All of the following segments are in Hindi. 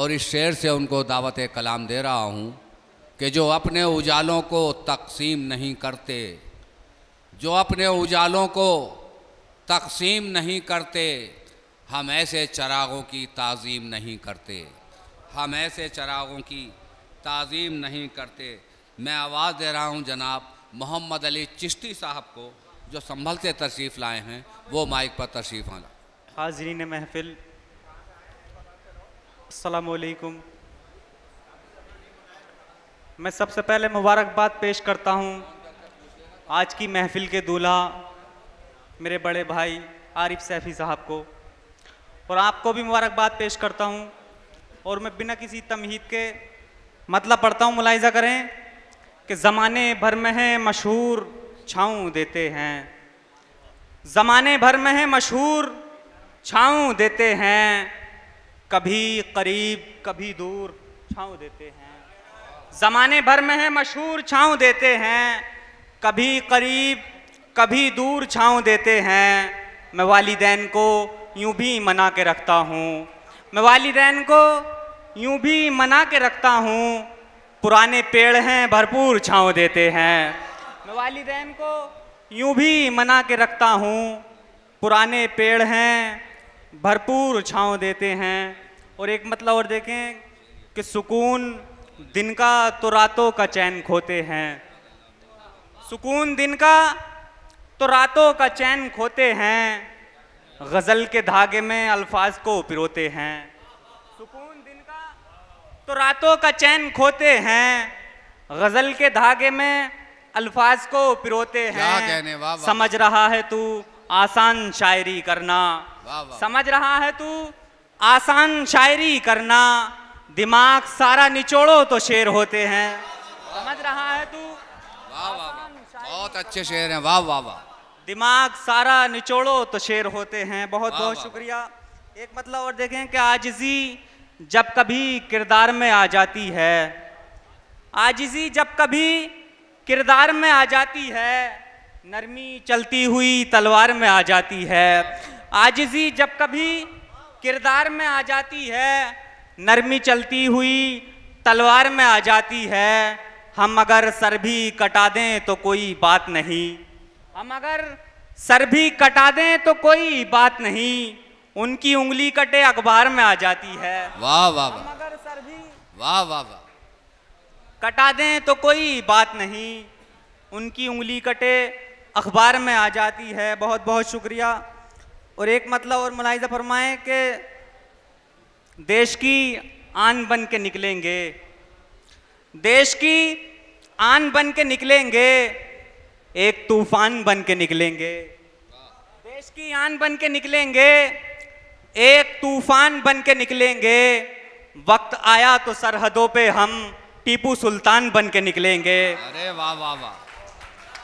और इस शेर से उनको दावत कलाम दे रहा हूँ कि जो अपने उजालों को तकसीम नहीं करते, जो अपने उजालों को तकसीम नहीं करते, हम ऐसे चरागों की ताज़ीम नहीं करते, हम ऐसे चरागों की ताज़ीम नहीं करते। मैं आवाज़ दे रहा हूँ जनाब मोहम्मद अली चिश्ती साहब को, जो संभल से तशरीफ़ लाए हैं, वो माइक पर तशरीफ़ आना। हाज़रीन महफ़िल, अस्सलामु अलैकुम। मैं सबसे पहले मुबारकबाद पेश करता हूँ आज की महफ़िल के दूल्हा मेरे बड़े भाई आरिफ सैफ़ी साहब को, और आपको भी मुबारकबाद पेश करता हूँ। और मैं बिना किसी तमहीद के मतलब पढ़ता हूँ, मुलाहिज़ा करें कि ज़माने भर में है मशहूर छाँव देते हैं, ज़माने भर में है मशहूर छाँव देते हैं, कभी करीब कभी दूर छाँव देते हैं। ज़माने भर में है मशहूर छाँव देते हैं, कभी करीब कभी दूर छाँव देते हैं। मैं वालिदैन को यूं भी मना के रखता हूँ, मैं वालिदैन को यूं भी मना के रखता हूँ, पुराने पेड़ हैं भरपूर छाँव देते हैं। मैं वालिदैन को यूं भी मना के रखता हूँ, पुराने पेड़ हैं भरपूर छाँव देते हैं। और एक मतलब और देखें कि सुकून दिन का तो रातों का चैन खोते हैं, सुकून दिन का तो रातों का चैन खोते हैं, गज़ल के धागे में अल्फाज को पिरोते हैं। सुकून दिन का तो रातों का चैन खोते हैं, गज़ल के धागे में अल्फाज को पिरोते हैं। वाह वाह। समझ रहा है तू आसान शायरी करना, वाह वाह। समझ रहा है तू आसान शायरी करना, दिमाग सारा निचोड़ो तो शेर होते हैं। समझ रहा है तू, वाह वाह, बहुत अच्छे शेर हैं, वाह वाह वाह। दिमाग सारा निचोड़ो तो शेर होते हैं। बहुत वाह, बहुत वाह, शुक्रिया। एक मतलब और देखें कि आजिज़ी जब कभी किरदार में आ जाती है, आजिज़ी जब कभी किरदार में आ जाती है, नरमी चलती हुई तलवार में आ जाती है। आजिज़ी जब कभी किरदार में आ जाती है, नरमी चलती हुई तलवार में आ जाती है। हम अगर सर भी कटा दें तो कोई बात नहीं, हम अगर सर भी कटा दें तो कोई बात नहीं, उनकी उंगली कटे अखबार में आ जाती है। वाह वाह हम वाह, अगर सर भी वाह वाह वाह। कटा दें तो कोई बात नहीं, उनकी उंगली कटे अखबार में आ जाती है। बहुत बहुत शुक्रिया। और एक मतलब और मुलाहिज़ा फरमाएं कि देश की आन बन के निकलेंगे, देश की आन बन के निकलेंगे, एक तूफान बन के निकलेंगे, देश की आन बन के निकलेंगे, एक तूफान बन के निकलेंगे। वक्त आया तो सरहदों पे हम टीपू सुल्तान बन के निकलेंगे। अरे वाह वाह वाह,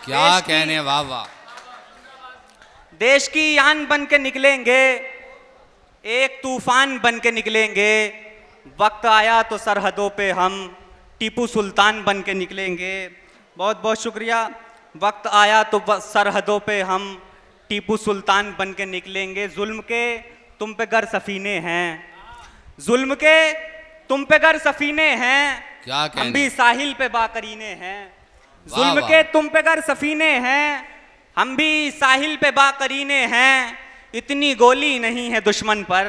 क्या कहने, वाह वाह। देश की आन बन के निकलेंगे, एक तूफान बन के निकलेंगे, वक्त आया तो सरहदों पे हम टीपू सुल्तान बन के निकलेंगे। बहुत बहुत शुक्रिया। वक्त आया तो सरहदों पे हम टीपू सुल्तान बन के निकलेंगे। जुल्म के तुम पे गर सफ़ीने हैं, जुल्म के तुम पे गर सफ़ीने हैं, क्या हम भी साहिल पे बाकरीने हैं। वाह जुल्म वाह। के तुम पे गर सफ़ीने हैं, हम भी साहिल पे बाकरीने हैं। इतनी गोली नहीं है दुश्मन पर,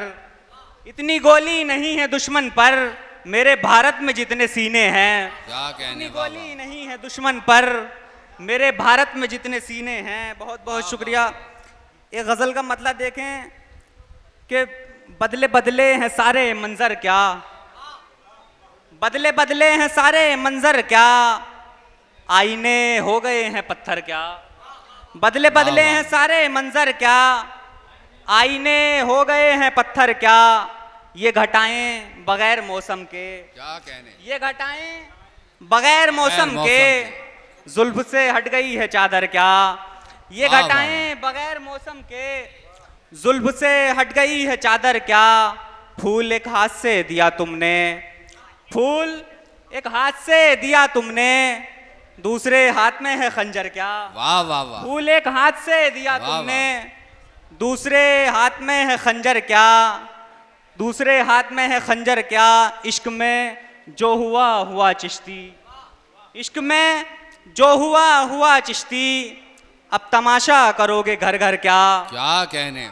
इतनी गोली नहीं है दुश्मन पर, मेरे भारत में जितने सीने हैं। क्या कहने, इतनी वाह गोली नहीं है दुश्मन पर, मेरे भारत में जितने सीने हैं। बहुत बहुत शुक्रिया। एक गज़ल का मतलब देखें कि बदले बदले हैं सारे मंजर क्या, बदले बदले हैं सारे मंजर क्या, आईने हो गए हैं पत्थर क्या। बदले बदले हैं सारे मंजर क्या, आईने हो गए हैं पत्थर क्या। ये घटाएं बगैर मौसम के, क्या कहने, ये घटाएं बगैर मौसम के, जुल्फ से हट गई है चादर क्या। ये वाह, घटाएं बगैर मौसम के, जुल्फ से हट गई है चादर क्या। फूल एक हाथ से दिया तुमने, फूल एक हाथ से दिया तुमने, दूसरे हाथ में है खंजर क्या। वाह वाह वाह। फूल एक हाथ से दिया वाह, तुमने, दूसरे हाथ में है खंजर क्या। दूसरे हाथ में है खंजर क्या, इश्क में जो हुआ हुआ चिश्ती। इश्क में जो हुआ हुआ चिश्ती, अब तमाशा करोगे घर घर क्या। क्या कहने।